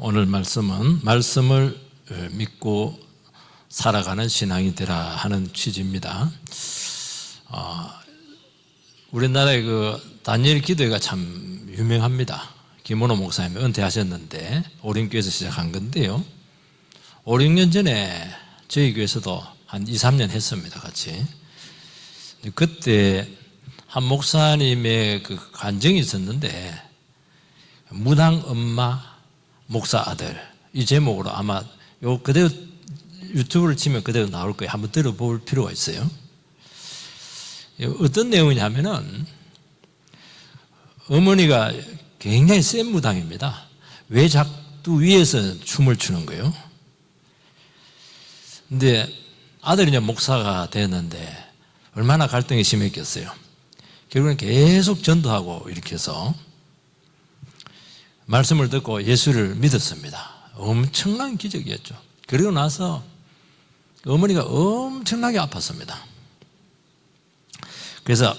오늘 말씀은 말씀을 믿고 살아가는 신앙이 되라 하는 취지입니다. 우리나라의 그 다니엘 기도회가 참 유명합니다. 김원호 목사님이 은퇴하셨는데 오림교에서 시작한 건데요. 5, 6년 전에 저희 교회에서도 한 2, 3년 했습니다. 같이. 그때 한 목사님의 그 간증이 있었는데 무당 엄마 목사 아들 이 제목으로 아마 요 그대로 유튜브를 치면 그대로 나올 거예요. 한번 들어볼 필요가 있어요. 어떤 내용이냐면은 어머니가 굉장히 센 무당입니다. 외작두 위에서 춤을 추는 거예요. 근데 아들이 이제 목사가 됐는데 얼마나 갈등이 심했겠어요. 결국은 계속 전도하고 이렇게 해서 말씀을 듣고 예수를 믿었습니다. 엄청난 기적이었죠. 그리고 나서 어머니가 엄청나게 아팠습니다. 그래서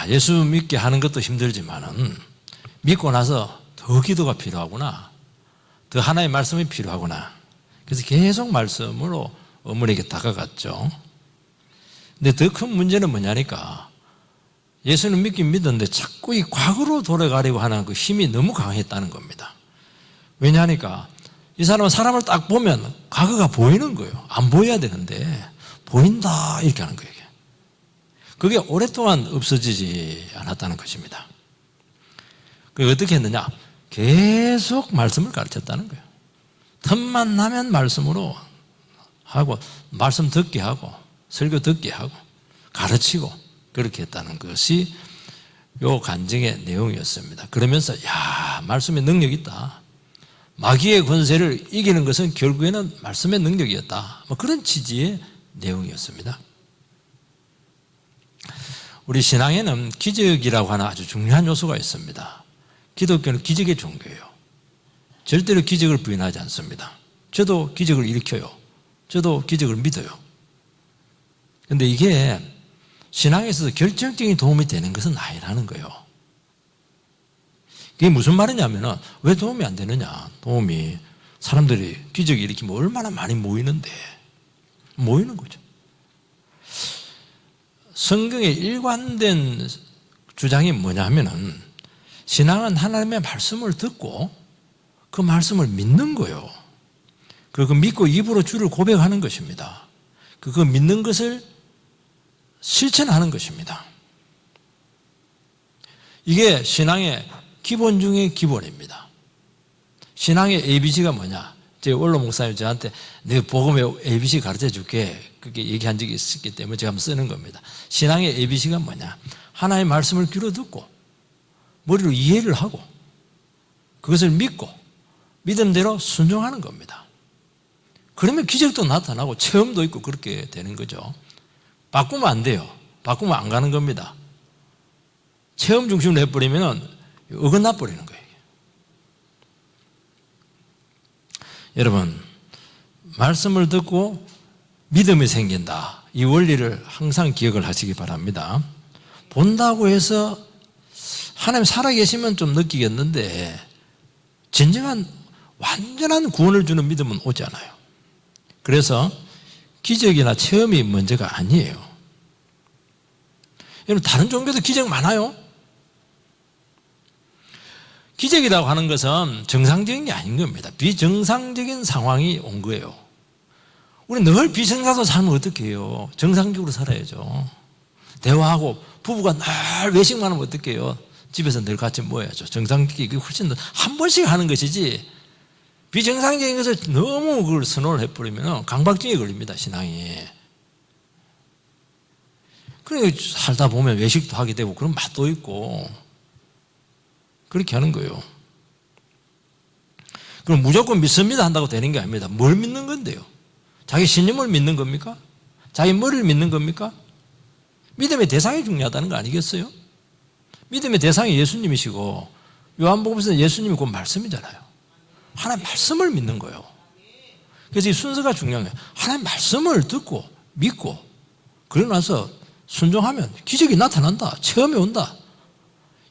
예수 믿게 하는 것도 힘들지만은 믿고 나서 더 기도가 필요하구나, 더 하나의 말씀이 필요하구나. 그래서 계속 말씀으로 어머니에게 다가갔죠. 근데 더 큰 문제는 뭐냐니까 예수는 믿긴 믿었는데 자꾸 이 과거로 돌아가려고 하는 그 힘이 너무 강했다는 겁니다. 왜냐하니까 이 사람은 사람을 딱 보면 과거가 보이는 거예요. 안 보여야 되는데 보인다 이렇게 하는 거예요. 그게 오랫동안 없어지지 않았다는 것입니다. 그게 어떻게 했느냐? 계속 말씀을 가르쳤다는 거예요. 틈만 나면 말씀으로 하고 말씀 듣게 하고 설교 듣게 하고 가르치고 그렇게 했다는 것이 요 간증의 내용이었습니다. 그러면서 말씀의 능력이 있다. 마귀의 권세를 이기는 것은 결국에는 말씀의 능력이었다. 그런 취지의 내용이었습니다. 우리 신앙에는 기적이라고 하는 아주 중요한 요소가 있습니다. 기독교는 기적의 종교예요. 절대로 기적을 부인하지 않습니다. 저도 기적을 일으켜요. 저도 기적을 믿어요. 그런데 이게 신앙에 있어서 결정적인 도움이 되는 것은 아니라는 거예요. 그게 무슨 말이냐면 왜 도움이 안 되느냐? 도움이 사람들이 기적이 일으키면 얼마나 많이 모이는데 모이는 거죠. 성경의 일관된 주장이 뭐냐 하면은 신앙은 하나님의 말씀을 듣고 그 말씀을 믿는 거예요. 그리고 믿고 입으로 주를 고백하는 것입니다. 그 믿는 것을 실천하는 것입니다. 이게 신앙의 기본 중의 기본입니다. 신앙의 ABC가 뭐냐? 제 원로 목사님 저한테 내가 복음의 ABC 가르쳐 줄게 그렇게 얘기한 적이 있었기 때문에 제가 한번 쓰는 겁니다. 신앙의 ABC가 뭐냐? 하나의 말씀을 귀로 듣고 머리로 이해를 하고 그것을 믿고 믿음대로 순종하는 겁니다. 그러면 기적도 나타나고 체험도 있고 그렇게 되는 거죠. 바꾸면 안 돼요. 바꾸면 안 가는 겁니다. 체험 중심으로 해버리면 어긋나 버리는 거예요. 여러분, 말씀을 듣고 믿음이 생긴다. 이 원리를 항상 기억을 하시기 바랍니다. 본다고 해서 하나님 살아계시면 좀 느끼겠는데 진정한 완전한 구원을 주는 믿음은 오지 않아요. 그래서 기적이나 체험이 문제가 아니에요. 여러분, 다른 종교도 기적 많아요. 기적이라고 하는 것은 정상적인 게 아닌 겁니다. 비정상적인 상황이 온 거예요. 우리 늘 비정상적으로 살면 어떻게 해요? 정상적으로 살아야죠. 대화하고 부부가 늘 외식만 하면 어떻게 해요? 집에서 늘 같이 모여야죠. 정상적이게 훨씬 더 한 번씩 하는 것이지 비정상적인 것을 너무 그걸 선호를 해버리면 강박증에 걸립니다. 신앙이. 그러니까 살다 보면 외식도 하게 되고 그런 맛도 있고 그렇게 하는 거예요. 그럼 무조건 믿습니다 한다고 되는 게 아닙니다. 뭘 믿는 건데요? 자기 신념을 믿는 겁니까? 자기 머리를 믿는 겁니까? 믿음의 대상이 중요하다는 거 아니겠어요? 믿음의 대상이 예수님이시고 요한복음에서 예수님이 곧 말씀이잖아요. 하나님 말씀을 믿는 거예요. 그래서 이 순서가 중요한 거예요. 하나님 말씀을 듣고 믿고 그러고 나서 순종하면 기적이 나타난다. 체험이 온다.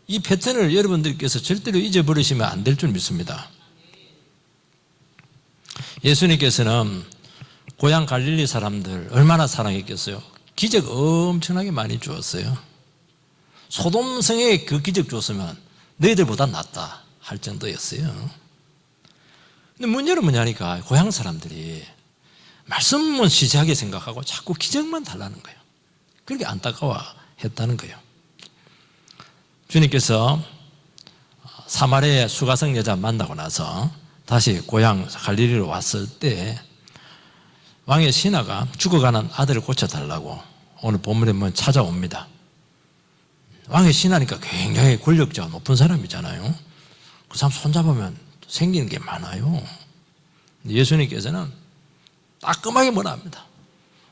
이 패턴을 여러분들께서 절대로 잊어버리시면 안 될 줄 믿습니다. 예수님께서는 고향 갈릴리 사람들 얼마나 사랑했겠어요? 기적 엄청나게 많이 주었어요. 소돔성에 그 기적 줬으면 너희들보다 낫다 할 정도였어요. 근데 문제는 뭐냐니까 고향 사람들이 말씀은 시시하게 생각하고 자꾸 기적만 달라는 거예요. 그렇게 안타까워했다는 거예요. 주님께서 사마리아 수가성 여자 만나고 나서 다시 고향 갈릴리로 왔을 때 왕의 신하가 죽어가는 아들을 고쳐달라고 오늘 본문에 보면 찾아옵니다. 왕의 신하니까 굉장히 권력자가 높은 사람이잖아요. 그 사람 손잡으면 생기는 게 많아요. 예수님께서는 따끔하게 뭐라 합니다.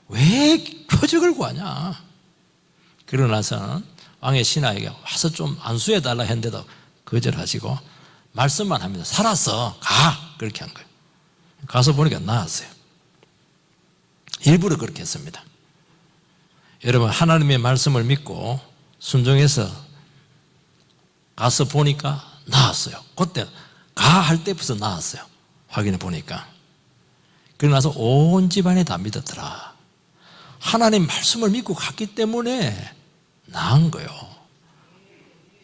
왜 표적을 구하냐? 그러고 나서는 왕의 신하에게 와서 좀 안수해달라 했는데도 거절하시고 말씀만 합니다. 살았어. 가. 그렇게 한 거예요. 가서 보니까 나았어요. 일부러 그렇게 했습니다. 여러분 하나님의 말씀을 믿고 순종해서 가서 보니까 나았어요. 그때 가 할 때부터 나았어요. 확인해 보니까. 그러고 나서 온 집안이 다 믿었더라. 하나님 말씀을 믿고 갔기 때문에 나은 거예요.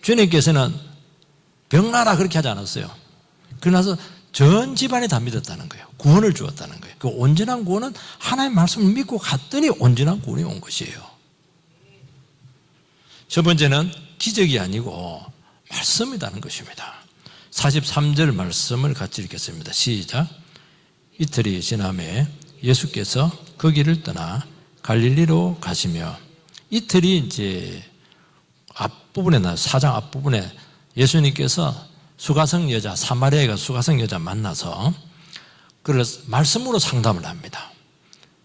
주님께서는 병나라 그렇게 하지 않았어요. 그러고 나서 전 집안이 다 믿었다는 거예요. 구원을 주었다는 거예요. 그 온전한 구원은 하나님의 말씀을 믿고 갔더니 온전한 구원이 온 것이에요. 첫 번째는 기적이 아니고 말씀이라는 것입니다. 43절 말씀을 같이 읽겠습니다. 시작. 이틀이 지남에 예수께서 그 길을 떠나 갈릴리로 가시며 이틀이 이제 앞부분에 나와요. 4장 앞부분에 예수님께서 수가성 여자, 사마리아가 수가성 여자 만나서 그래서 말씀으로 상담을 합니다.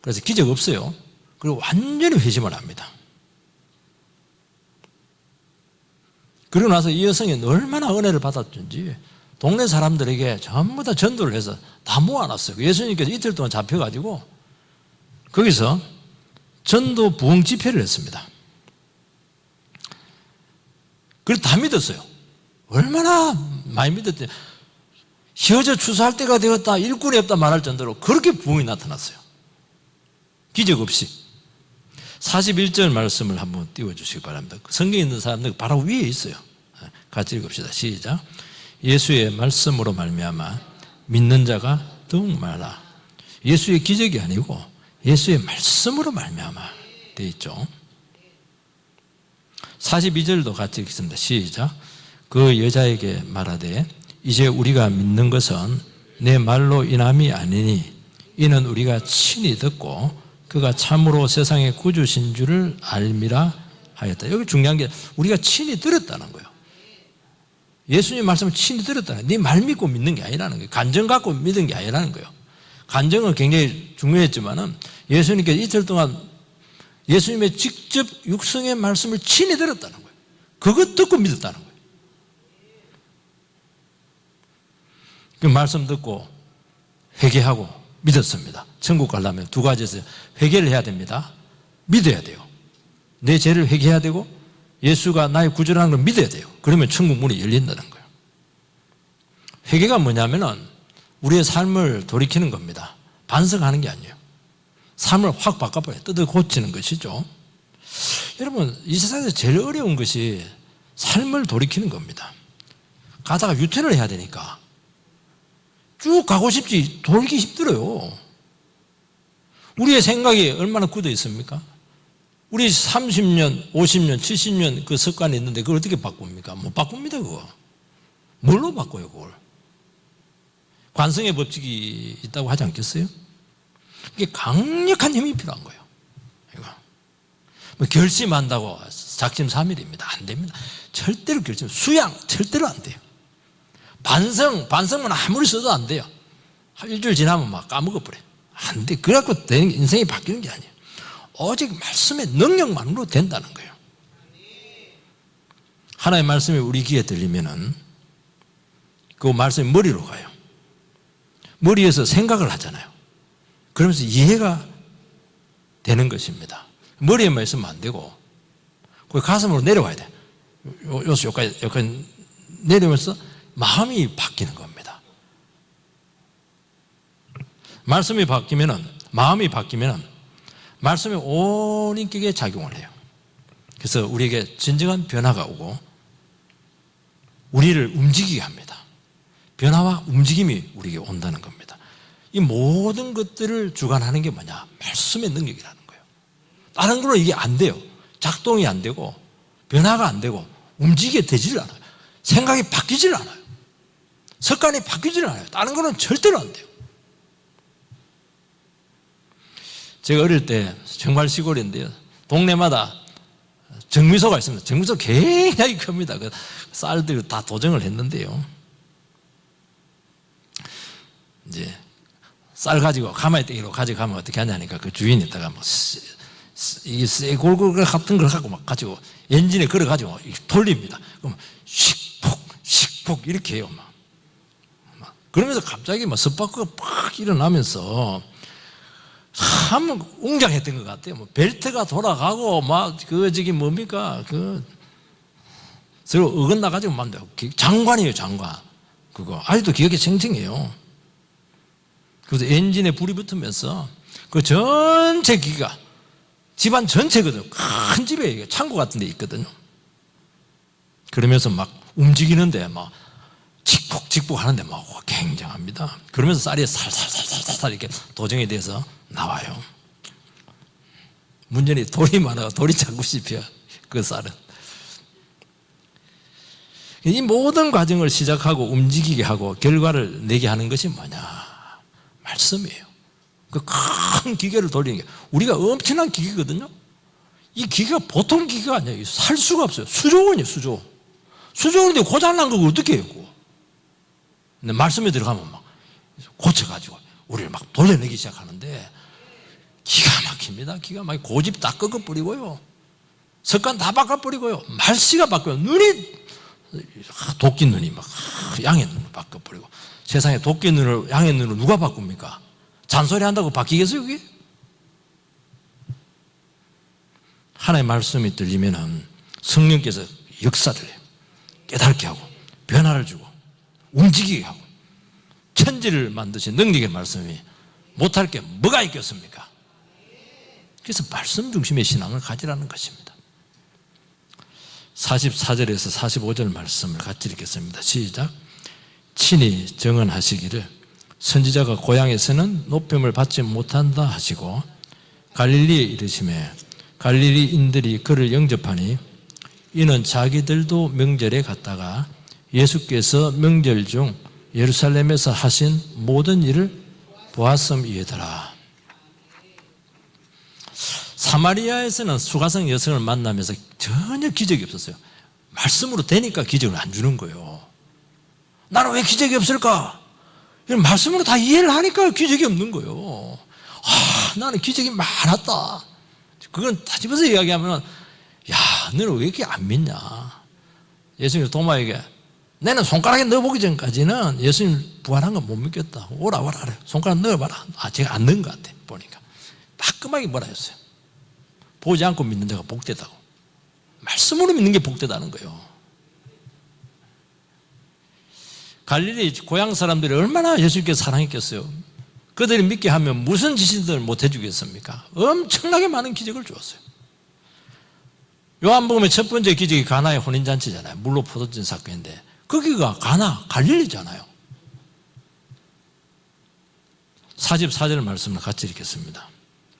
그래서 기적 없어요. 그리고 완전히 회심을 합니다. 그러고 나서 이 여성이 얼마나 은혜를 받았든지 동네 사람들에게 전부 다 전도를 해서 다 모아놨어요. 예수님께서 이틀 동안 잡혀가지고 거기서 전도 부흥 집회를 했습니다. 그래서 다 믿었어요. 얼마나 많이 믿었대. 휘어져 추수할 때가 되었다, 일꾼이 없다 말할 정도로 그렇게 부흥이 나타났어요. 기적 없이. 41절 말씀을 한번 띄워주시기 바랍니다. 성경에 있는 사람들 바로 위에 있어요. 같이 읽읍시다. 시작. 예수의 말씀으로 말미암아 믿는 자가 더욱 많아. 예수의 기적이 아니고 예수의 말씀으로 말미암아 되어 있죠. 42절도 같이 읽겠습니다. 시작. 그 여자에게 말하되 이제 우리가 믿는 것은 내 말로 인함이 아니니 이는 우리가 친히 듣고 그가 참으로 세상의 구주신 줄을 알미라 하였다. 여기 중요한 게 우리가 친히 들었다는 거예요. 예수님 말씀을 친히 들었다는 거예요. 네 말 믿고 믿는 게 아니라는 거예요. 간증 갖고 믿은 게 아니라는 거예요. 간증은 굉장히 중요했지만은 예수님께서 이틀 동안 예수님의 직접 육성의 말씀을 친히 들었다는 거예요. 그것 듣고 믿었다는 거예요. 그 말씀 듣고 회개하고 믿었습니다. 천국 가려면 두 가지에서 회개를 해야 됩니다. 믿어야 돼요. 내 죄를 회개해야 되고 예수가 나의 구주라는 걸 믿어야 돼요. 그러면 천국 문이 열린다는 거예요. 회개가 뭐냐면은 우리의 삶을 돌이키는 겁니다. 반성하는 게 아니에요. 삶을 확 바꿔버려요. 뜯어 고치는 것이죠. 여러분 이 세상에서 제일 어려운 것이 삶을 돌이키는 겁니다. 가다가 유턴을 해야 되니까 쭉 가고 싶지 돌기 힘들어요. 우리의 생각이 얼마나 굳어 있습니까? 우리 30년, 50년, 70년 그 습관이 있는데 그걸 어떻게 바꿉니까? 못 바꿉니다 그거. 뭘로 바꿔요 그걸? 관성의 법칙이 있다고 하지 않겠어요? 이게 강력한 힘이 필요한 거예요. 이거. 뭐 결심한다고 작심삼일입니다. 안 됩니다. 절대로 수양 절대로 안 돼요. 반성만 아무리 써도 안 돼요. 일주일 지나면 막 까먹어버려요. 안 돼. 그래갖고 인생이 바뀌는 게 아니에요. 오직 말씀의 능력만으로 된다는 거예요. 하나님의 말씀이 우리 귀에 들리면은 그 말씀이 머리로 가요. 머리에서 생각을 하잖아요. 그러면서 이해가 되는 것입니다. 머리에만 있으면 안 되고 그 가슴으로 내려와야 돼. 여기까지 내려오면서 마음이 바뀌는 겁니다. 말씀이 바뀌면은, 마음이 바뀌면은 말씀이 온 인격에 작용을 해요. 그래서 우리에게 진정한 변화가 오고 우리를 움직이게 합니다. 변화와 움직임이 우리에게 온다는 겁니다. 이 모든 것들을 주관하는 게 뭐냐? 말씀의 능력이라는 거예요. 다른 걸로 이게 안 돼요. 작동이 안 되고 변화가 안 되고 움직이게 되지를 않아요. 생각이 바뀌지를 않아요. 습관이 바뀌지를 않아요. 다른 거는 절대로 안 돼요. 제가 어릴 때 정말 시골인데요, 동네마다 정미소가 있습니다. 정미소 굉장히 큽니다. 그 쌀들 다 도정을 했는데요, 이제 쌀 가지고 가마에 떼기로 가져가면 어떻게 하냐니까 그 주인에다가 뭐 이게 쇠골골 같은 걸 갖고 막 가지고 엔진에 걸어 가지고 돌립니다. 그럼 씩폭 씩폭 이렇게 해요. 막 그러면서 갑자기 막 스파크가 팍 일어나면서 참 웅장했던 것 같아요. 뭐 벨트가 돌아가고 막 그 저기 뭡니까 그 서로 어긋나 가지고 만들고 장관이에요, 장관. 그거 아직도 기억이 생생해요. 그래서 엔진에 불이 붙으면서 그 전체 기가 집안 전체거든요. 큰 집에 창고 같은 데 있거든요. 그러면서 막 움직이는데 막 직폭직폭 하는데 막 굉장합니다. 그러면서 쌀이 살살살살살 이렇게 도정이 돼서 나와요. 문제는 돌이 많아요. 돌이 자꾸 씹혀, 그 쌀은. 이 모든 과정을 시작하고 움직이게 하고 결과를 내게 하는 것이 뭐냐? 말씀이에요. 그 큰 기계를 돌리는 게 우리가 엄청난 기계거든요. 이 기계가 보통 기계가 아니에요. 살 수가 없어요. 수조원이에요, 수조. 수조원인데 고장난 거 어떻게 해요? 근데 말씀에 들어가면 막 고쳐가지고 우리를 막 돌려내기 시작하는데 기가 막힙니다. 기가 막히고 고집 다 꺾어버리고요, 습관 다 바꿔버리고요, 말씨가 바뀌어요. 눈이 도끼 눈이 막 양의 눈으로 바꿔버리고. 세상에 도끼 눈을 양의 눈으로 누가 바꿉니까? 잔소리 한다고 바뀌겠어요, 그게? 하나님의 말씀이 들리면은 성령께서 역사를 해요. 깨닫게 하고 변화를 주고 움직이게 하고 천지를 만드신 능력의 말씀이 못할 게 뭐가 있겠습니까? 그래서 말씀 중심의 신앙을 가지라는 것입니다. 44절에서 45절 말씀을 같이 읽겠습니다. 시작. 친히 정언하시기를 선지자가 고향에서는 높임을 받지 못한다 하시고 갈릴리에 이르시매 갈릴리인들이 그를 영접하니 이는 자기들도 명절에 갔다가 예수께서 명절 중 예루살렘에서 하신 모든 일을 보았음이더라. 사마리아에서는 수가성 여성을 만나면서 전혀 기적이 없었어요. 말씀으로 되니까 기적을 안 주는 거예요. 나는 왜 기적이 없을까? 말씀으로 다 이해를 하니까 기적이 없는 거예요. 나는 기적이 많았다. 그건 다 집어서 이야기하면, 야, 너는 왜 이렇게 안 믿냐? 예수님 도마에게 내는 손가락에 넣어보기 전까지는 예수님 부활한 건 못 믿겠다. 오라 그래. 손가락 넣어봐라. 제가 안 넣은 것 같아, 보니까. 따끔하게 뭐라 했어요? 보지 않고 믿는 자가 복되다고. 말씀으로 믿는 게 복되다는 거예요. 갈릴리 고향 사람들이 얼마나 예수님께서 사랑했겠어요. 그들이 믿게 하면 무슨 짓을 못 해주겠습니까? 엄청나게 많은 기적을 주었어요. 요한복음의 첫 번째 기적이 가나의 혼인잔치잖아요. 물로 포도진 사건인데 거기가 갈릴리잖아요. 44절 말씀을 같이 읽겠습니다.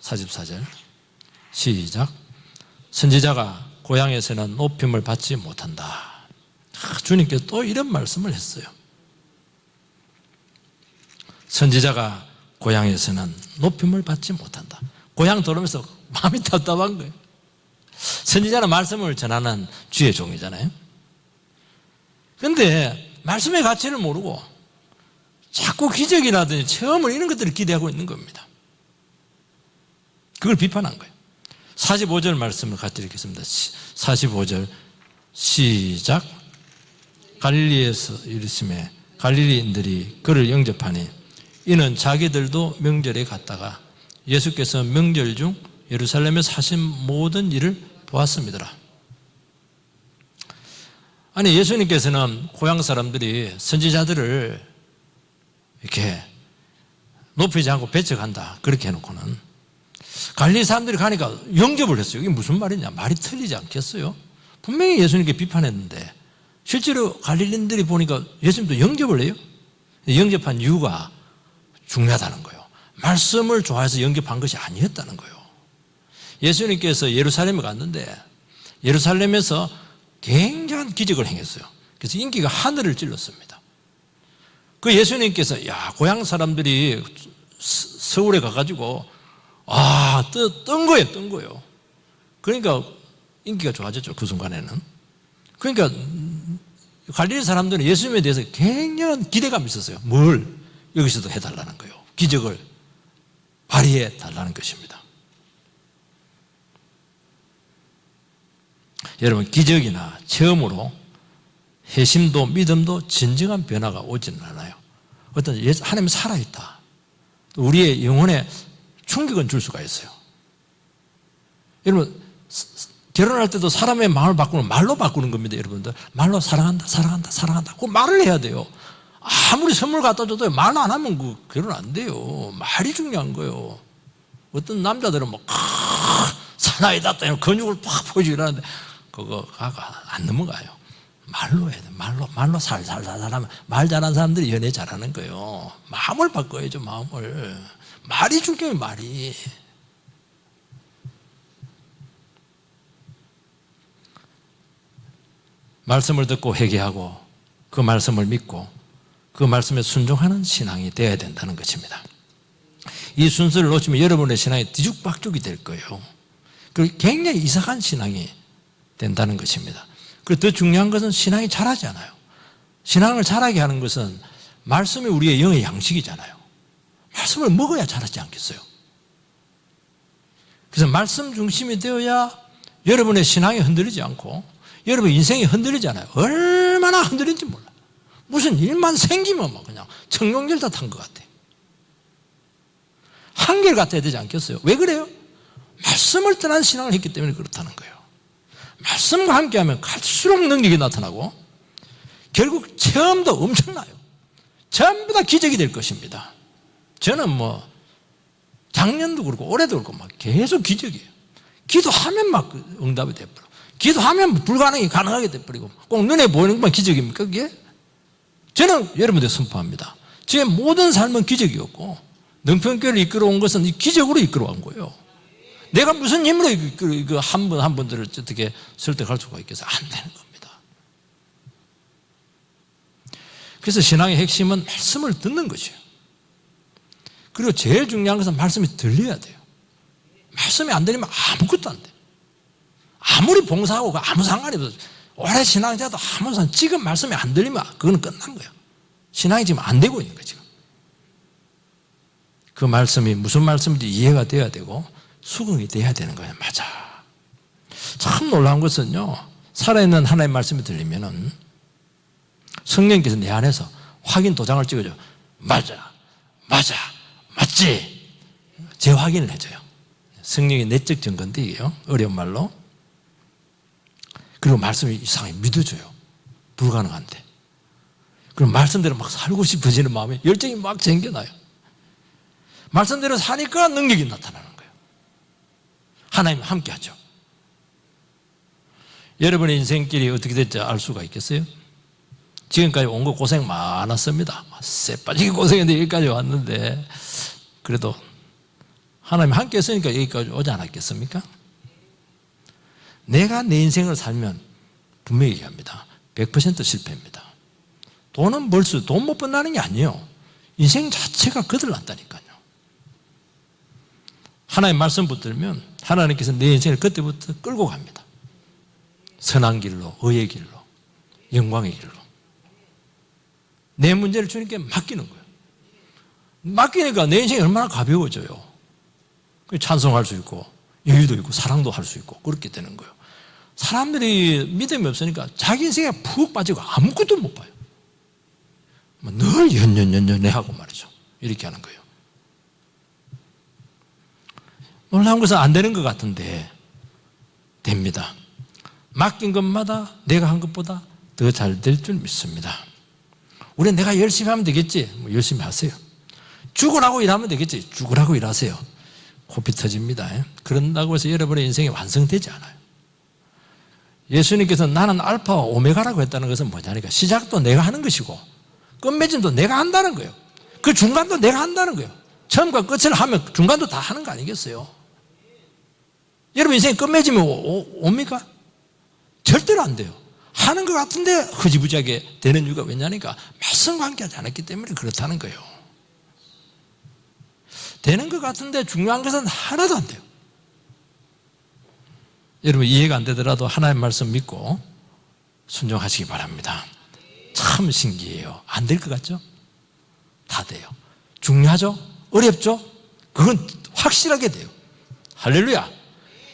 44절 시작. 선지자가 고향에서는 높임을 받지 못한다. 주님께서 또 이런 말씀을 했어요. 선지자가 고향에서는 높임을 받지 못한다. 고향 돌아오면서 마음이 답답한 거예요. 선지자는 말씀을 전하는 주의 종이잖아요. 그런데 말씀의 가치를 모르고 자꾸 기적이라든지 체험을 이런 것들을 기대하고 있는 겁니다. 그걸 비판한 거예요. 45절 말씀을 같이 읽겠습니다. 45절 시작. 갈릴리에서 이르시매 갈릴리인들이 그를 영접하니 이는 자기들도 명절에 갔다가 예수께서 명절 중 예루살렘에서 하신 모든 일을 보았습니다. 아니, 예수님께서는 고향 사람들이 선지자들을 이렇게 높이지 않고 배척한다. 그렇게 해놓고는 갈릴리 사람들이 가니까 영접을 했어요. 이게 무슨 말이냐? 말이 틀리지 않겠어요? 분명히 예수님께 비판했는데 실제로 갈릴리인들이 보니까 예수님도 영접을 해요. 영접한 이유가 중요하다는 거예요. 말씀을 좋아해서 영접한 것이 아니었다는 거예요. 예수님께서 예루살렘에 갔는데 예루살렘에서 굉장한 기적을 행했어요. 그래서 인기가 하늘을 찔렀습니다. 그 예수님께서 고향 사람들이 서울에 가가지고 뜬 거예요. 그러니까 인기가 좋아졌죠. 그 순간에는. 그러니까 갈릴리 사람들은 예수님에 대해서 굉장한 기대감이 있었어요. 뭘 여기서도 해달라는 거예요. 기적을 발휘해 달라는 것입니다. 여러분, 기적이나 체험으로 회심도 믿음도 진정한 변화가 오지는 않아요. 어떤 하나님이 살아있다. 우리의 영혼에 충격은 줄 수가 있어요. 여러분, 결혼할 때도 사람의 마음을 바꾸는 말로 바꾸는 겁니다. 여러분들 말로 사랑한다 그 말을 해야 돼요. 아무리 선물 갖다 줘도 말 안 하면 그 결혼 안 돼요. 말이 중요한 거예요. 어떤 남자들은 사나이다 근육을 팍 보여주고 이러는데 그거가 안 넘어가요. 말로 해야 돼. 말로 살살 하면 말 잘하는 사람들이 연애 잘하는 거예요. 마음을 바꿔야죠. 마음을. 말이 중요해요. 말이. 말씀을 듣고 회개하고 그 말씀을 믿고 그 말씀에 순종하는 신앙이 되어야 된다는 것입니다. 이 순서를 놓치면 여러분의 신앙이 뒤죽박죽이 될 거예요. 그리고 굉장히 이상한 신앙이 된다는 것입니다. 그리고 더 중요한 것은 신앙이 자라지 않아요. 신앙을 자라게 하는 것은 말씀이 우리의 영의 양식이잖아요. 말씀을 먹어야 자라지 않겠어요? 그래서 말씀 중심이 되어야 여러분의 신앙이 흔들리지 않고 여러분 인생이 흔들리지 않아요. 얼마나 흔들리는지 몰라요. 무슨 일만 생기면 그냥 청룡절 탄 것 같아요. 한결같아야 되지 않겠어요? 왜 그래요? 말씀을 떠난 신앙을 했기 때문에 그렇다는 거예요. 말씀과 함께하면 갈수록 능력이 나타나고 결국 체험도 엄청나요. 전부 다 기적이 될 것입니다. 저는 작년도 그렇고 올해도 그렇고 계속 기적이에요. 기도하면 응답이 돼버려. 기도하면 불가능이 가능하게 돼버리고 꼭 눈에 보이는 것만 기적입니까 그게? 저는 여러분들 선포합니다. 제 모든 삶은 기적이었고 능평교회를 이끌어온 것은 기적으로 이끌어온 거예요. 내가 무슨 힘으로 한 분들을 어떻게 설득할 수가 있겠어요? 안 되는 겁니다. 그래서 신앙의 핵심은 말씀을 듣는 것이에요. 그리고 제일 중요한 것은 말씀이 들려야 돼요. 말씀이 안 들리면 아무것도 안 돼요. 아무리 봉사하고 아무 상관이 없어요. 오래 신앙자도 지금 말씀이 안 들리면 그건 끝난 거예요. 신앙이 지금 안 되고 있는 거예요. 지금. 그 말씀이 무슨 말씀인지 이해가 돼야 되고 수긍이 돼야 되는 거예요. 맞아. 참 놀라운 것은요, 살아있는 하나님의 말씀이 들리면은 성령께서 내 안에서 확인 도장을 찍어줘. 맞아, 맞지. 재확인을 해줘요. 성령의 내적 증거인데 이게요, 어려운 말로. 그리고 말씀이 이상하게 믿어줘요. 불가능한데. 그럼 말씀대로 살고 싶어지는 마음에 열정이 생겨나요. 말씀대로 사니까 능력이 나타나는 거예요. 하나님 함께 하죠. 여러분의 인생길이 어떻게 될지 알 수가 있겠어요? 지금까지 온 거 고생 많았습니다. 쎄 빠지게 고생했는데 여기까지 왔는데 그래도 하나님 함께 했으니까 여기까지 오지 않았겠습니까? 내가 내 인생을 살면 분명히 얘기합니다. 100% 실패입니다. 돈은 돈 못 번다는 게 아니에요. 인생 자체가 거들났다니까요. 하나님 말씀 붙들면 하나님께서 내 인생을 그때부터 끌고 갑니다. 선한 길로, 의의 길로, 영광의 길로. 내 문제를 주님께 맡기는 거예요. 맡기니까 내 인생이 얼마나 가벼워져요. 찬송할 수 있고 여유도 있고 사랑도 할 수 있고 그렇게 되는 거예요. 사람들이 믿음이 없으니까 자기 인생에 푹 빠지고 아무것도 못 봐요. 늘 연연하고 말이죠. 이렇게 하는 거예요. 놀라운 것은 안 되는 것 같은데 됩니다. 맡긴 것마다 내가 한 것보다 더 잘 될 줄 믿습니다. 우리는 내가 열심히 하면 되겠지. 열심히 하세요. 죽으라고 일하면 되겠지. 죽으라고 일하세요. 코피 터집니다. 그런다고 해서 여러분의 인생이 완성되지 않아요. 예수님께서 나는 알파와 오메가라고 했다는 것은 뭐냐니까 시작도 내가 하는 것이고 끝맺음도 내가 한다는 거예요. 그 중간도 내가 한다는 거예요. 처음과 끝을 하면 중간도 다 하는 거 아니겠어요? 여러분 인생이 끝맺음이 옵니까? 절대로 안 돼요. 하는 것 같은데 흐지부지하게 되는 이유가 왜냐니까 말씀과 함께하지 않았기 때문에 그렇다는 거예요. 되는 것 같은데 중요한 것은 하나도 안 돼요. 여러분 이해가 안 되더라도 하나님의 말씀 믿고 순종하시기 바랍니다. 참 신기해요. 안 될 것 같죠? 다 돼요. 중요하죠? 어렵죠? 그건 확실하게 돼요. 할렐루야.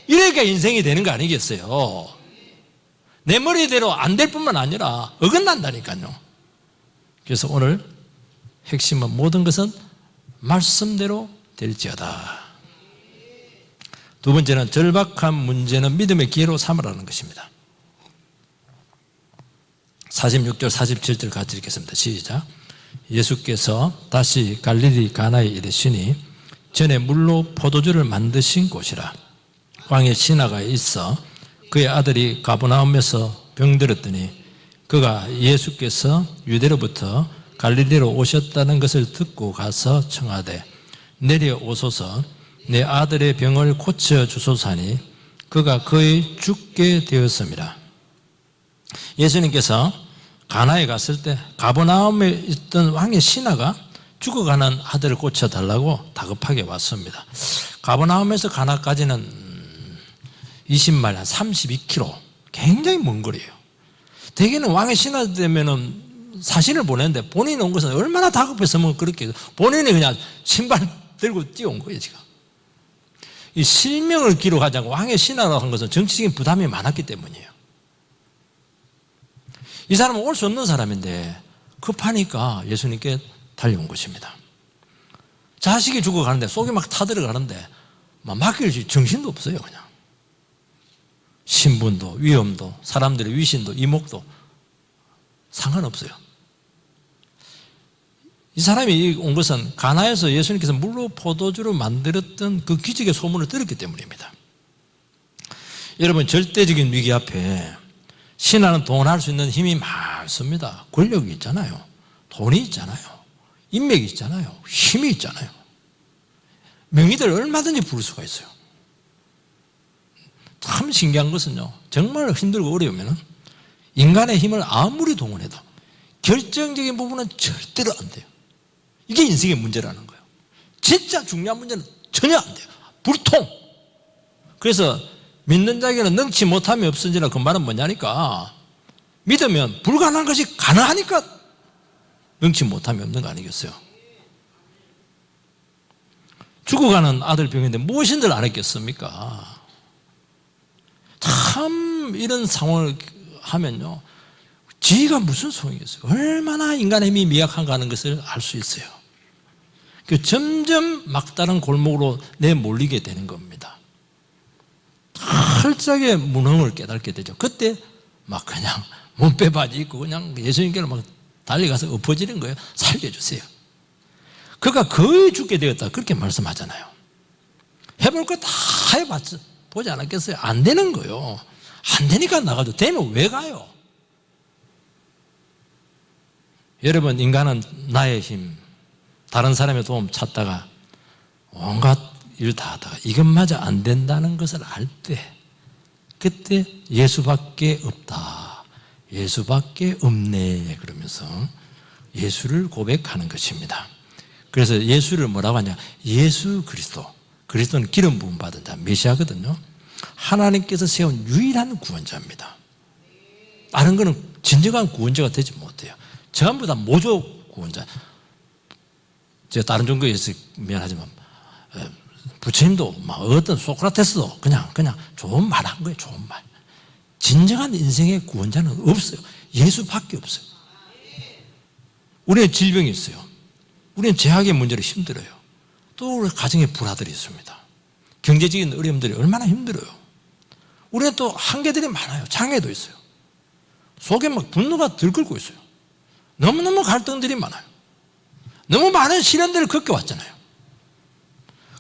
이러니까 인생이 되는 거 아니겠어요? 내 머리대로 안 될 뿐만 아니라 어긋난다니까요. 그래서 오늘 핵심은 모든 것은 말씀대로 될지어다. 두 번째는 절박한 문제는 믿음의 기회로 삼으라는 것입니다. 46절 47절 같이 읽겠습니다. 시작. 예수께서 다시 갈릴리 가나에 이르시니 전에 물로 포도주를 만드신 곳이라. 왕의 신하가 있어 그의 아들이 가버나움에서 병들었더니 그가 예수께서 유대로부터 갈릴리로 오셨다는 것을 듣고 가서 청하되 내려오소서 내 아들의 병을 고쳐주소서 하니 그가 거의 죽게 되었습니다. 예수님께서 가나에 갔을 때 가버나움에 있던 왕의 신하가 죽어가는 아들을 고쳐달라고 다급하게 왔습니다. 가버나움에서 가나까지는 20마일 한 32km 굉장히 먼 거리예요. 대개는 왕의 신하 되면은 사신을 보내는데 본인이 온 것은 얼마나 다급했으면 그렇게 본인이 그냥 신발 들고 뛰어온 거예요. 지금 이 실명을 기록하지 않고 왕의 신하라고 한 것은 정치적인 부담이 많았기 때문이에요. 이 사람은 올 수 없는 사람인데 급하니까 예수님께 달려온 것입니다. 자식이 죽어가는데 속이 막 타들어가는데 막 맡길 정신도 없어요. 그냥 신분도 위엄도 사람들의 위신도 이목도 상관없어요. 이 사람이 온 것은 가나에서 예수님께서 물로 포도주를 만들었던 그 기적의 소문을 들었기 때문입니다. 여러분 절대적인 위기 앞에 신하는 동원할 수 있는 힘이 많습니다. 권력이 있잖아요. 돈이 있잖아요. 인맥이 있잖아요. 힘이 있잖아요. 명의들 얼마든지 부를 수가 있어요. 참 신기한 것은요, 정말 힘들고 어려우면 인간의 힘을 아무리 동원해도 결정적인 부분은 절대로 안 돼요. 이게 인생의 문제라는 거예요. 진짜 중요한 문제는 전혀 안 돼요. 불통. 그래서 믿는 자에게는 능치 못함이 없으니라 그 말은 뭐냐니까 믿으면 불가능한 것이 가능하니까 능치 못함이 없는 거 아니겠어요? 죽어가는 아들 병인데 무엇인들 안 했겠습니까? 참 이런 상황을 하면요 지혜가 무슨 소용이겠어요? 얼마나 인간의 힘이 미약한가 하는 것을 알 수 있어요. 점점 막다른 골목으로 내몰리게 되는 겁니다. 철저하게 무능을 깨닫게 되죠. 그때 막 그냥 몸빼바지 입고 그냥 예수님께로 막 달려가서 엎어지는 거예요. 살려주세요. 그가 거의 죽게 되었다 그렇게 말씀하잖아요. 해볼 거 다 해봤죠. 보지 않았겠어요? 안 되는 거예요. 안 되니까 나가죠. 되면 왜 가요? 여러분 인간은 나의 힘 다른 사람의 도움 찾다가 온갖 일 다 하다가 이것마저 안 된다는 것을 알 때 그때 예수밖에 없다. 예수밖에 없네 그러면서 예수를 고백하는 것입니다. 그래서 예수를 뭐라고 하냐? 예수 그리스도. 그리스도는 기름 부음 받은 자 메시아거든요. 하나님께서 세운 유일한 구원자입니다. 다른 거는 진정한 구원자가 되지 못해요. 전부 다 모조 구원자. 제가 다른 종교에서 미안하지만 부처님도 막 어떤 소크라테스도 그냥 좋은 말 한 거예요. 좋은 말. 진정한 인생의 구원자는 없어요. 예수밖에 없어요. 우리는 질병이 있어요. 우리는 제약의 문제로 힘들어요. 또 우리 가정에 불화들이 있습니다. 경제적인 어려움들이 얼마나 힘들어요. 우리는 또 한계들이 많아요. 장애도 있어요. 속에 막 분노가 들끓고 있어요. 너무너무 갈등들이 많아요. 너무 많은 시련들을 겪어왔잖아요.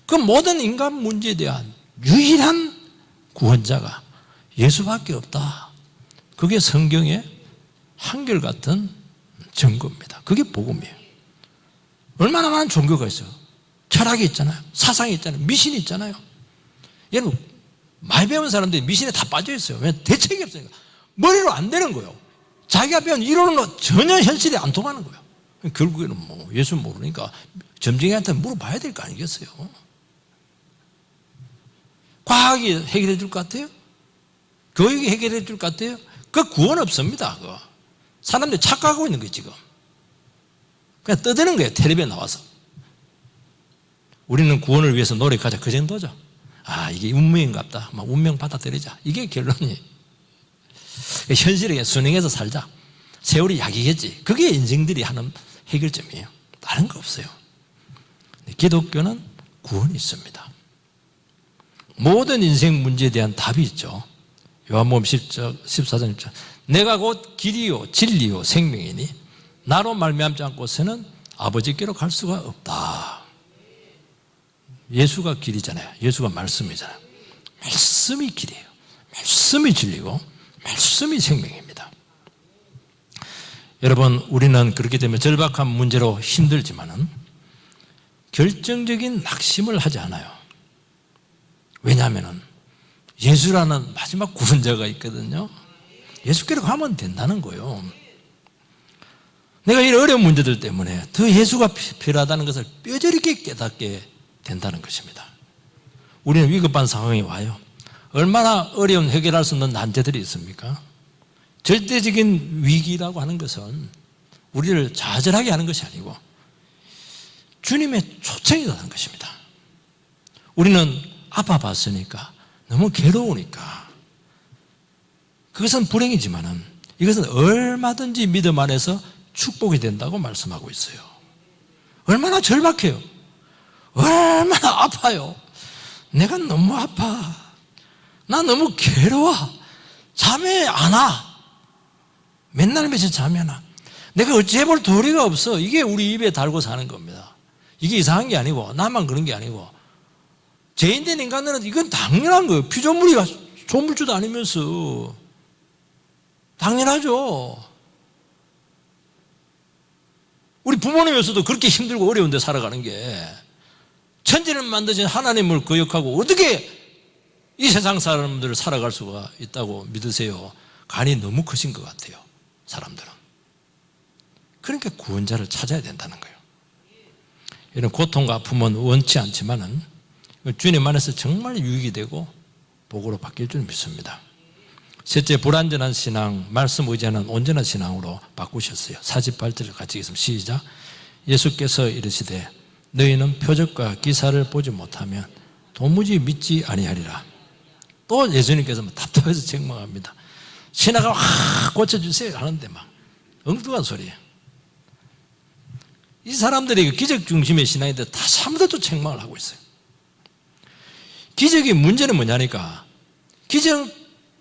그 모든 인간 문제에 대한 유일한 구원자가 예수밖에 없다. 그게 성경의 한결같은 증거입니다. 그게 복음이에요. 얼마나 많은 종교가 있어요. 철학이 있잖아요. 사상이 있잖아요. 미신이 있잖아요. 여러분, 많이 배운 사람들이 미신에 다 빠져 있어요. 왜? 대책이 없으니까. 머리로 안 되는 거예요. 자기가 배운 이론으로 전혀 현실에 안 통하는 거예요. 결국에는 뭐 예수 모르니까 점쟁이한테 물어봐야 될 거 아니겠어요? 과학이 해결해 줄 것 같아요? 교육이 해결해 줄 것 같아요? 그 구원 없습니다. 그거. 사람들이 착각하고 있는 거예요, 지금. 그냥 떠드는 거예요, 텔레비에 나와서. 우리는 구원을 위해서 노력하자. 그 정도죠. 아, 이게 운명인갑다. 막 운명 받아들이자. 이게 결론이. 현실에 순응해서 살자. 세월이 약이겠지. 그게 인생들이 하는 해결점이에요. 다른 거 없어요. 기독교는 구원이 있습니다. 모든 인생 문제에 대한 답이 있죠. 요한복음 14장 1절. 내가 곧 길이요 진리요 생명이니 나로 말미암지 않고서는 아버지께로 갈 수가 없다. 예수가 길이잖아요. 예수가 말씀이잖아요. 말씀이 길이에요. 말씀이 진리고 말씀이 생명입니다. 여러분, 우리는 그렇게 되면 절박한 문제로 힘들지만은 결정적인 낙심을 하지 않아요. 왜냐하면 예수라는 마지막 구원자가 있거든요. 예수께로 가면 된다는 거예요. 내가 이 어려운 문제들 때문에 더 예수가 필요하다는 것을 뼈저리게 깨닫게 된다는 것입니다. 우리는 위급한 상황이 와요. 얼마나 어려운 해결할 수 없는 난제들이 있습니까? 절대적인 위기라고 하는 것은 우리를 좌절하게 하는 것이 아니고 주님의 초청이라는 것입니다. 우리는 아파봤으니까 너무 괴로우니까 그것은 불행이지만은 이것은 얼마든지 믿음 안에서 축복이 된다고 말씀하고 있어요. 얼마나 절박해요. 얼마나 아파요. 내가 너무 아파. 나 너무 괴로워. 잠이 안 와. 맨날 며칠 잠이 안 와. 내가 어찌 해볼 도리가 없어. 이게 우리 입에 달고 사는 겁니다. 이게 이상한 게 아니고 나만 그런 게 아니고 죄인된 인간들은 이건 당연한 거예요. 피조물이 조물주도 아니면서 당연하죠. 우리 부모님에서도 그렇게 힘들고 어려운데 살아가는 게 천지를 만드신 하나님을 거역하고 어떻게 이 세상 사람들을 살아갈 수가 있다고 믿으세요? 간이 너무 크신 것 같아요, 사람들은. 그러니까 구원자를 찾아야 된다는 거예요. 이런 고통과 아픔은 원치 않지만은 주님 안에서 정말 유익이 되고 복으로 바뀔 줄 믿습니다. 셋째, 불완전한 신앙, 말씀 의지하는 온전한 신앙으로 바꾸셨어요. 48절을 같이 읽겠습니다. 시작. 예수께서 이르시되 너희는 표적과 기사를 보지 못하면 도무지 믿지 아니하리라. 또 예수님께서 답답해서 책망합니다. 신하가 확 고쳐주세요 하는데 막 엉뚱한 소리예요. 이 사람들이 기적 중심의 신앙인데 다 사무대도 책망을 하고 있어요. 기적의 문제는 뭐냐니까 기적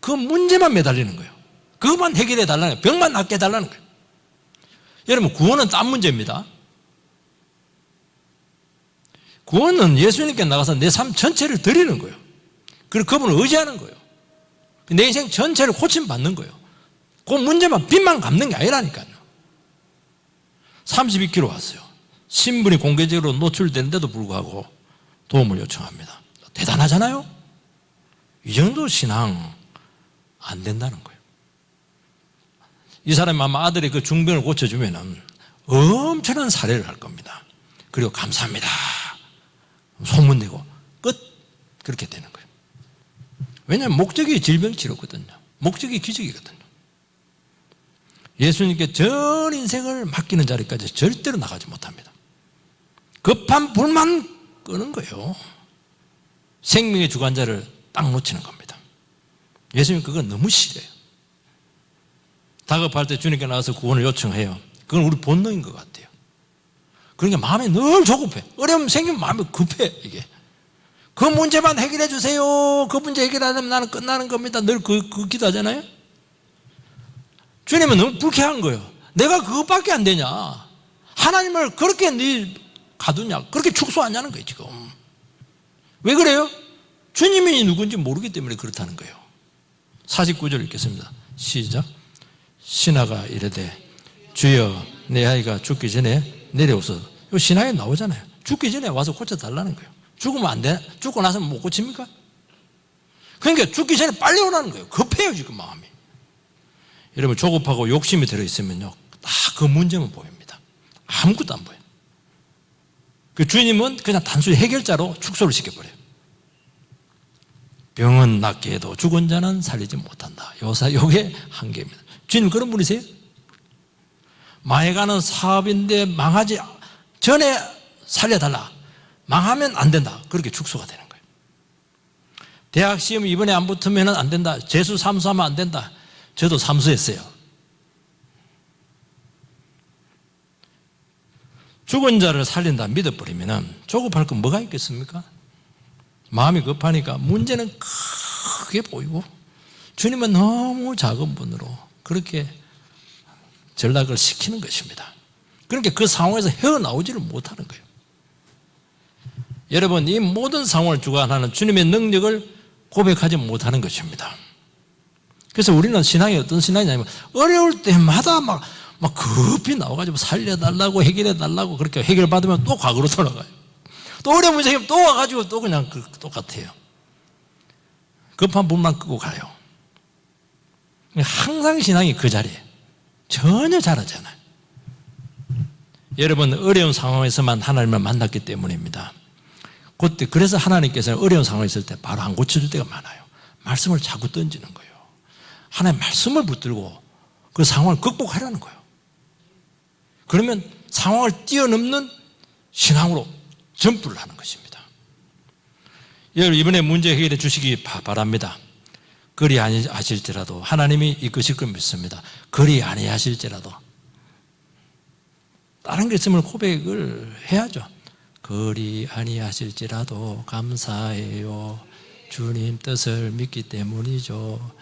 그 문제만 매달리는 거예요. 그것만 해결해 달라는 거예요. 병만 낫게 해달라는 거예요. 여러분, 구원은 딴 문제입니다. 구원은 예수님께 나가서 내 삶 전체를 드리는 거예요. 그리고 그분을 의지하는 거예요. 내 인생 전체를 고침받는 거예요. 그 문제만 빚만 갚는 게 아니라니까요. 32km 왔어요. 신분이 공개적으로 노출되는데도 불구하고 도움을 요청합니다. 대단하잖아요. 이 정도 신앙 안 된다는 거예요. 이 사람이 아마 아들의 그 중병을 고쳐주면 엄청난 사례를 할 겁니다. 그리고 감사합니다. 소문내고 끝. 그렇게 되는 거예요. 왜냐하면 목적이 질병치료거든요. 목적이 기적이거든요. 예수님께 전 인생을 맡기는 자리까지 절대로 나가지 못합니다. 급한 불만 끄는 거예요. 생명의 주관자를 딱 놓치는 겁니다. 예수님 그건 너무 싫어요. 다급할 때 주님께 나와서 구원을 요청해요. 그건 우리 본능인 것 같아요. 그러니까 마음이 늘 조급해. 어려움 생기면 마음이 급해. 이게 그 문제만 해결해 주세요. 그 문제 해결하면 나는 끝나는 겁니다. 늘 그 기도하잖아요. 주님은 너무 불쾌한 거예요. 내가 그것밖에 안 되냐. 하나님을 그렇게 네 가두냐, 그렇게 축소하냐는 거예요 지금. 왜 그래요? 주님이 누군지 모르기 때문에 그렇다는 거예요. 49절 읽겠습니다. 시작. 신하가 이르되 주여 내 아이가 죽기 전에 내려오소서. 이거 신하에 나오잖아요. 죽기 전에 와서 고쳐달라는 거예요. 죽으면 안 돼? 죽고 나서 못 고칩니까? 그러니까 죽기 전에 빨리 오라는 거예요. 급해요 지금 마음이. 여러분 조급하고 욕심이 들어있으면요 다 그 문제만 보입니다. 아무것도 안 보여요. 그 주님은 그냥 단순히 해결자로 축소를 시켜버려요. 병은 낫게 해도 죽은 자는 살리지 못한다. 요게 한계입니다. 주님 그런 분이세요? 망해가는 사업인데 망하지 전에 살려달라. 망하면 안 된다. 그렇게 축소가 되는 거예요. 대학 시험 이번에 안 붙으면 안 된다. 재수 삼수하면 안 된다. 저도 삼수했어요. 죽은 자를 살린다 믿어버리면 조급할 건 뭐가 있겠습니까? 마음이 급하니까 문제는 크게 보이고 주님은 너무 작은 분으로 그렇게 전락을 시키는 것입니다. 그러니까 그 상황에서 헤어나오지를 못하는 거예요. 여러분 이 모든 상황을 주관하는 주님의 능력을 고백하지 못하는 것입니다. 그래서 우리는 신앙이 어떤 신앙이냐면 어려울 때마다 막 급히 나와가지고 살려달라고 해결해달라고 그렇게 해결받으면 또 과거로 돌아가요. 또 어려운 문제 생기면 또 와가지고 또 그냥 똑같아요. 급한 불만 끄고 가요. 항상 신앙이 그 자리에 전혀 잘하잖아요. 여러분 어려운 상황에서만 하나님을 만났기 때문입니다. 그때 그래서 하나님께서는 어려운 상황에 있을 때 바로 안 고쳐줄 때가 많아요. 말씀을 자꾸 던지는 거예요. 하나님 말씀을 붙들고 그 상황을 극복하라는 거예요. 그러면 상황을 뛰어넘는 신앙으로 점프를 하는 것입니다. 여러분 이번에 문제 해결해 주시기 바랍니다. 그리 아니하실지라도 하나님이 이끄실 걸 믿습니다. 그리 아니하실지라도 다른 게 있으면 고백을 해야죠. 그리 아니하실지라도 감사해요. 주님 뜻을 믿기 때문이죠.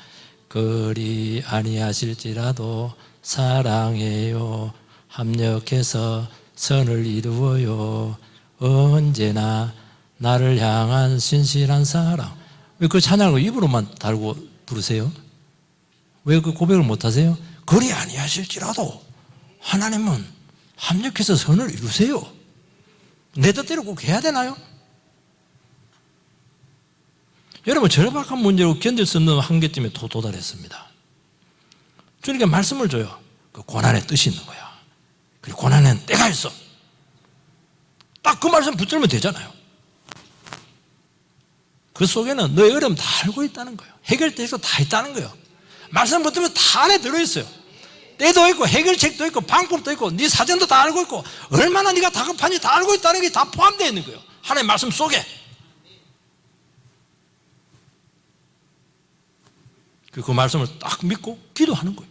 그리 아니하실지라도 사랑해요. 합력해서 선을 이루어요. 언제나 나를 향한 신실한 사랑. 왜 그 찬양을 입으로만 달고 부르세요? 왜 그 고백을 못하세요? 그리 아니하실지라도 하나님은 합력해서 선을 이루세요. 내 뜻대로 꼭 해야 되나요? 여러분 절박한 문제로 견딜 수 없는 한계점에 도달했습니다. 주님께 말씀을 줘요. 그 고난의 뜻이 있는 거야. 그리고 고난에는 때가 있어. 딱 그 말씀 붙들면 되잖아요. 그 속에는 너의 어려움 다 알고 있다는 거예요. 해결책도 다 있다는 거예요. 말씀 붙들면 다 안에 들어있어요. 때도 있고 해결책도 있고 방법도 있고 네 사정도 다 알고 있고 얼마나 네가 다급한지 다 알고 있다는 게 다 포함되어 있는 거예요. 하나님의 말씀 속에. 그 말씀을 딱 믿고 기도하는 거예요.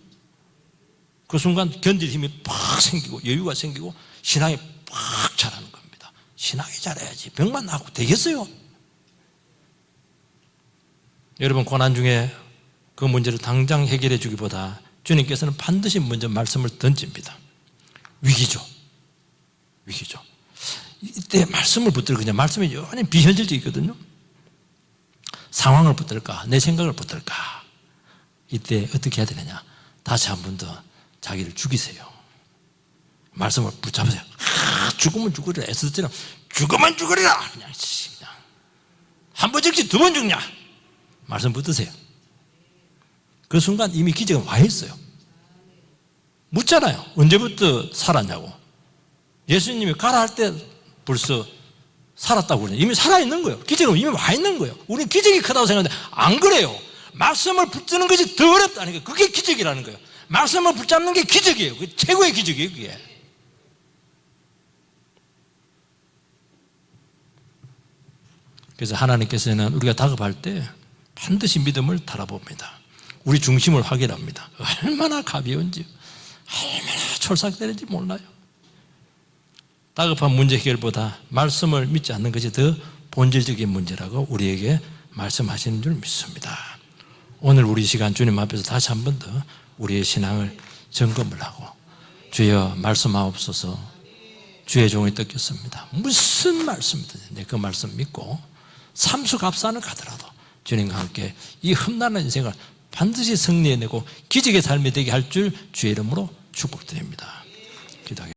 그 순간 견딜 힘이 팍 생기고 여유가 생기고 신앙이 팍 자라는 겁니다. 신앙이 잘해야지 병만 나고 되겠어요? 여러분 고난 중에 그 문제를 당장 해결해 주기보다 주님께서는 반드시 먼저 말씀을 던집니다. 위기죠. 위기죠. 이때 말씀을 붙들고 그냥 말씀이 여전히 비현실적이거든요. 상황을 붙들까 내 생각을 붙들까 이때 어떻게 해야 되느냐 다시 한 번 더 자기를 죽이세요. 말씀을 붙잡으세요. 죽으면 죽으리라 에스더처럼 죽으면 죽으리라 그냥 한 번 죽지 두 번 죽냐 말씀 붙드세요. 그 순간 이미 기적은 와 있어요. 묻잖아요. 언제부터 살았냐고. 예수님이 가라 할 때 벌써 살았다고 그러냐. 이미 살아있는 거예요. 기적은 이미 와 있는 거예요. 우리는 기적이 크다고 생각하는데 안 그래요. 말씀을 붙드는 것이 더 어렵다는 거예요. 그게 기적이라는 거예요. 말씀을 붙잡는 게 기적이에요. 그게 최고의 기적이에요. 그게. 그래서 하나님께서는 우리가 다급할 때 반드시 믿음을 달아봅니다. 우리 중심을 확인합니다. 얼마나 가벼운지 얼마나 촐싹되는지 몰라요. 다급한 문제 해결보다 말씀을 믿지 않는 것이 더 본질적인 문제라고 우리에게 말씀하시는 줄 믿습니다. 오늘 우리 시간 주님 앞에서 다시 한 번 더 우리의 신앙을 점검을 하고 주여 말씀하옵소서 주의 종이 뜯겼습니다. 무슨 말씀이든 그 말씀 믿고 삼수갑산을 가더라도 주님과 함께 이 험난한 인생을 반드시 승리해내고 기적의 삶이 되게 할 줄 주의 이름으로 축복드립니다. 기도하겠습니다.